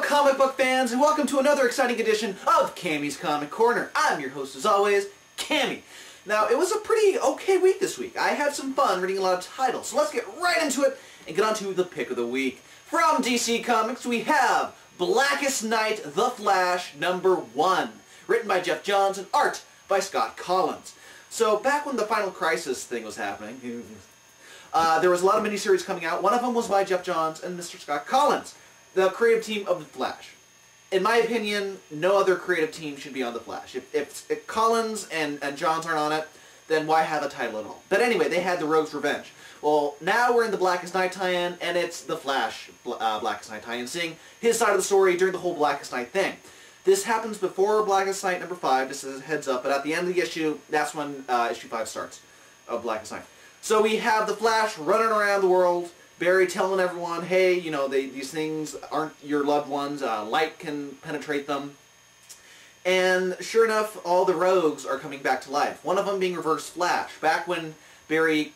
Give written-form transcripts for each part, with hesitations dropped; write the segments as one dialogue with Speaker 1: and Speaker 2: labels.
Speaker 1: comic book fans, and welcome to another exciting edition of Cammy's Comic Corner. I'm your host, as always, Cammy. Now, it was a pretty okay week this week. I had some fun reading a lot of titles, so let's get right into it and get on to the pick of the week. From DC Comics, we have Blackest Night, The Flash, #1, written by Geoff Johns and art by Scott Kolins. So, back when the Final Crisis thing was happening, there was a lot of miniseries coming out. One of them was by Geoff Johns and Mr. Scott Kolins, the creative team of The Flash. In my opinion, no other creative team should be on The Flash. If Kolins and Johns aren't on it, then why have a title at all? But anyway, they had the Rogue's Revenge. Well, now we're in the Blackest Night tie-in, and it's The Flash Blackest Night tie-in, seeing his side of the story during the whole Blackest Night thing. This happens before Blackest Night #5, just as a heads up, but at the end of the issue, that's when issue 5 starts of Blackest Night. So we have the Flash running around the world, Barry telling everyone, hey, you know, these things aren't your loved ones, light can penetrate them. And sure enough, all the rogues are coming back to life. One of them being Reverse Flash, back when Barry,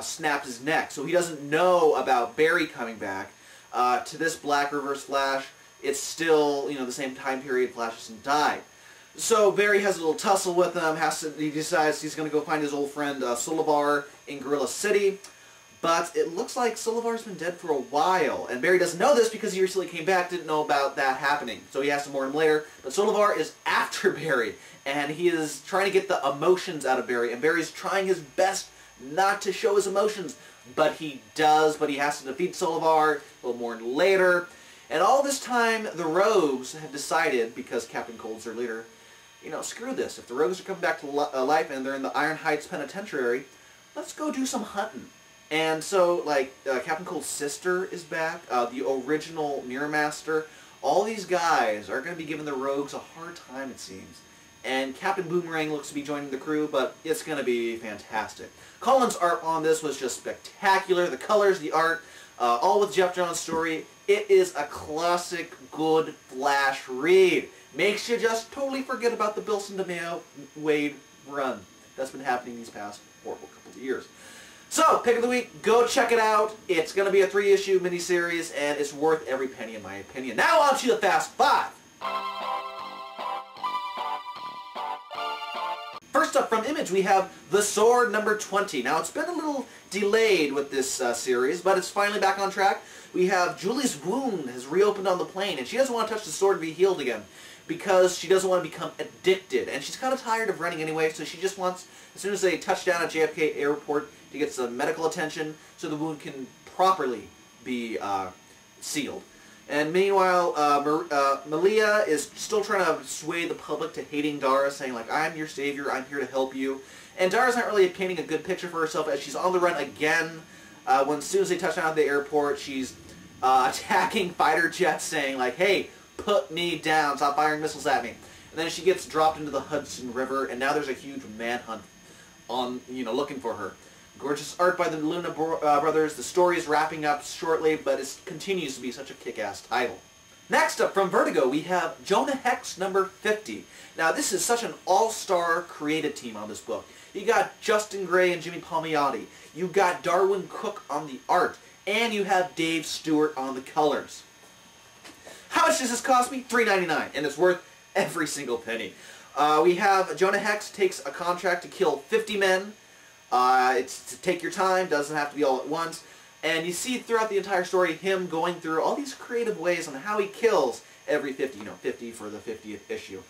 Speaker 1: snapped his neck. So he doesn't know about Barry coming back. To this Black Reverse Flash, it's still, the same time period Flash hasn't died. So Barry has a little tussle with him. He decides he's going to go find his old friend Solovar in Gorilla City. But it looks like Solovar's been dead for a while. And Barry doesn't know this because he recently came back, didn't know about that happening. So he has to mourn him later. But Solovar is after Barry. And he is trying to get the emotions out of Barry. And Barry's trying his best not to show his emotions. But he does. But he has to defeat Solovar. He'll mourn later. And all this time, the Rogues have decided, because Captain Cold's their leader, screw this. If the Rogues are coming back to life and they're in the Iron Heights Penitentiary, let's go do some hunting. And so, Captain Cold's sister is back, the original Mirror Master. All these guys are going to be giving the Rogues a hard time, it seems. And Captain Boomerang looks to be joining the crew, but it's going to be fantastic. Kolins' art on this was just spectacular. The colors, the art, all with Geoff Johns' story. It is a classic, good Flash read. Makes you just totally forget about the Bilson DeMeo Wade run that's been happening these past horrible couple of years. So, pick of the week, go check it out. It's going to be a 3-issue miniseries, and it's worth every penny in my opinion. Now on to the Fast 5. First up from Image, we have The Sword #20. Now, it's been a little delayed with this series, but it's finally back on track. We have Julie's wound has reopened on the plane, and she doesn't want to touch the sword to be healed again because she doesn't want to become addicted. And she's kind of tired of running anyway, so she just wants, as soon as they touch down at JFK Airport, to get some medical attention so the wound can properly be sealed. And meanwhile, Malia is still trying to sway the public to hating Dara, saying, I'm your savior, I'm here to help you. And Dara's not really painting a good picture for herself as she's on the run again. As soon as they touch down at the airport, she's attacking fighter jets, saying, hey, put me down, stop firing missiles at me. And then she gets dropped into the Hudson River, and now there's a huge manhunt on, looking for her. Gorgeous art by the Luna brothers. The story is wrapping up shortly, but it continues to be such a kick-ass title. Next up from Vertigo, we have Jonah Hex #50. Now, this is such an all-star creative team on this book. You got Justin Gray and Jimmy Palmiotti. You got Darwin Cook on the art. And you have Dave Stewart on the colors. How much does this cost me? $3.99, and it's worth every single penny. We have Jonah Hex takes a contract to kill 50 men. It's to take your time, doesn't have to be all at once. And you see throughout the entire story him going through all these creative ways on how he kills every 50, 50 for the 50th issue.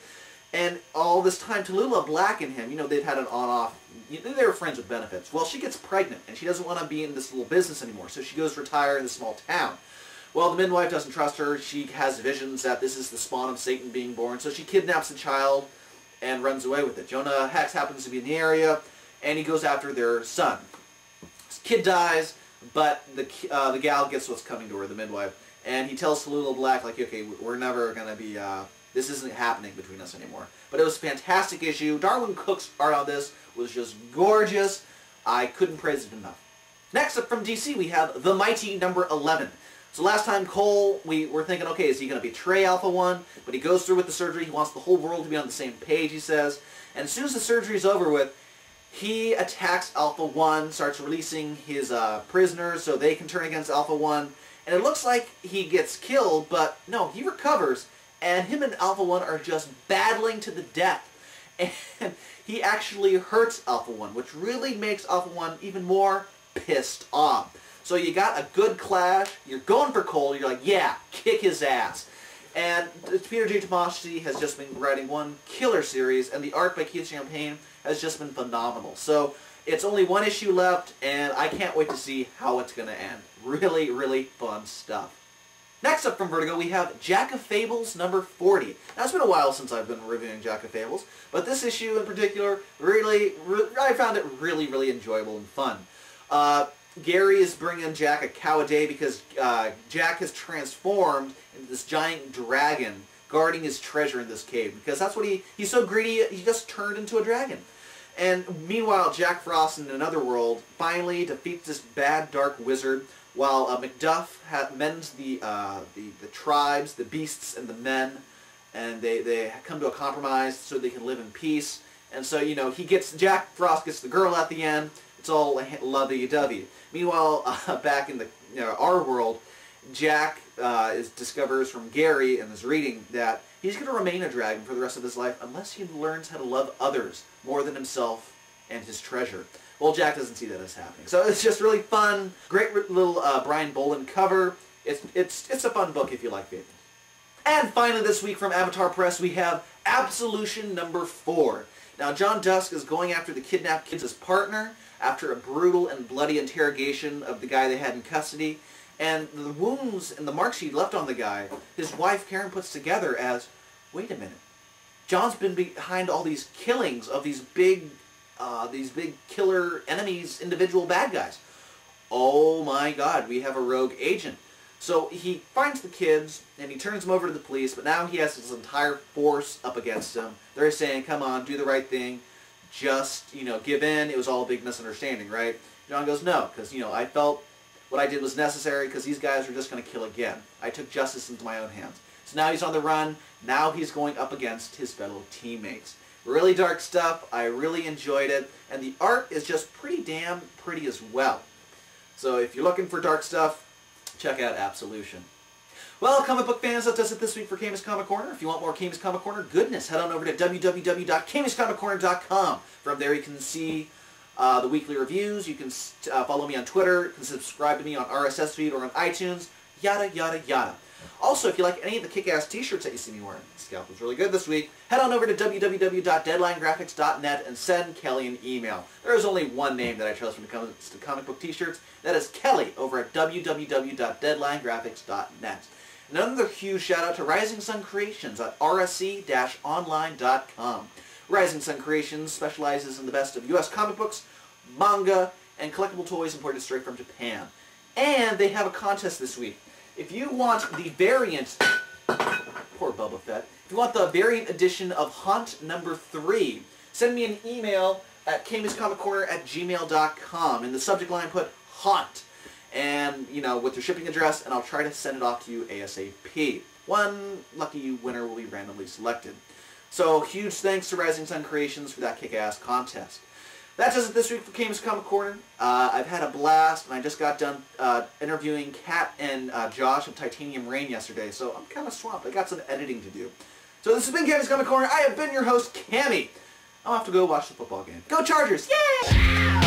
Speaker 1: And all this time, Tallulah Black and him, they've had an on-off, they were friends with benefits. Well, she gets pregnant, and she doesn't want to be in this little business anymore, so she goes to retire in this small town. Well, the midwife doesn't trust her. She has visions that this is the spawn of Satan being born, so she kidnaps the child and runs away with it. Jonah Hex happens to be in the area, and he goes after their son. His kid dies, but the gal gets what's coming to her, the midwife, and he tells Tallulah Black, okay, we're never going to be, this isn't happening between us anymore. But it was a fantastic issue. Darwin Cook's art on this was just gorgeous. I couldn't praise it enough. Next up from DC, we have The Mighty #11. So last time Cole, we were thinking, okay, is he going to betray Alpha 1? But he goes through with the surgery. He wants the whole world to be on the same page, he says. And as soon as the surgery is over with, He attacks Alpha 1, starts releasing his prisoners so they can turn against Alpha 1, and it looks like he gets killed, but no, he recovers, and him and Alpha 1 are just battling to the death. And he actually hurts Alpha 1, which really makes Alpha 1 even more pissed off. So you got a good clash, you're going for Cole, you're like, yeah, kick his ass. And Peter J. Tomasi has just been writing one killer series, and the art by Keith Champagne has just been phenomenal. So it's only one issue left, and I can't wait to see how it's going to end. Really, really fun stuff. Next up from Vertigo, we have Jack of Fables number 40. Now, it's been a while since I've been reviewing Jack of Fables, but this issue in particular, I found it really, really enjoyable and fun. Gary is bringing Jack a cow a day because Jack has transformed into this giant dragon guarding his treasure in this cave, because that's what he's so greedy, he just turned into a dragon. And meanwhile, Jack Frost in another world finally defeats this bad dark wizard, while Macduff mends the tribes, the beasts, and the men, and they come to a compromise so they can live in peace. And so, you know, Jack Frost gets the girl at the end. It's all lovey-dovey. Meanwhile, back in our world, Jack discovers from Gary in this reading that he's going to remain a dragon for the rest of his life unless he learns how to love others more than himself and his treasure. Well, Jack doesn't see that as happening. So it's just really fun. Great little Brian Boland cover. It's a fun book if you like Fables. And finally this week from Avatar Press we have Absolution number 4. Now John Dusk is going after the kidnapped kid's partner after a brutal and bloody interrogation of the guy they had in custody. And the wounds and the marks he left on the guy, his wife Karen puts together as, wait a minute, John's been behind all these killings of these big killer enemies, individual bad guys. Oh my god, we have a rogue agent. So he finds the kids, and he turns them over to the police, but now he has his entire force up against him. They're saying, come on, do the right thing. Just, give in. It was all a big misunderstanding, right? John goes, no, because, I felt what I did was necessary because these guys were just going to kill again. I took justice into my own hands. So now he's on the run. Now he's going up against his fellow teammates. Really dark stuff. I really enjoyed it. And the art is just pretty damn pretty as well. So if you're looking for dark stuff, check out Absolution. Well, comic book fans, that does it this week for Cammy's Comic Corner. If you want more Cammy's Comic Corner goodness, head on over to www.cammyscomiccorner.com. From there you can see the weekly reviews. You can follow me on Twitter. You can subscribe to me on RSS feed or on iTunes. Yada, yada, yada. Also, if you like any of the kick-ass t-shirts that you see me wearing, the scalp was really good this week, head on over to www.deadlinegraphics.net and send Kelly an email. There is only one name that I chose when it comes to comic book t-shirts. That is Kelly over at www.deadlinegraphics.net. Another huge shout out to Rising Sun Creations at rsc-online.com. Rising Sun Creations specializes in the best of U.S. comic books, manga, and collectible toys imported straight from Japan. And they have a contest this week. If you want the variant, poor Boba Fett, if you want the variant edition of Haunt number 3, send me an email at cammyscomiccorner@gmail.com. In the subject line put Haunt, and, with your shipping address, and I'll try to send it off to you ASAP. One lucky winner will be randomly selected. So, huge thanks to Rising Sun Creations for that kick-ass contest. That does it this week for Cammy's Comic Corner. I've had a blast, and I just got done interviewing Kat and Josh of Titanium Rain yesterday, so I'm kind of swamped. I got some editing to do. So this has been Cammy's Comic Corner. I have been your host, Cammy. I'll have to go watch the football game. Go Chargers! Yay!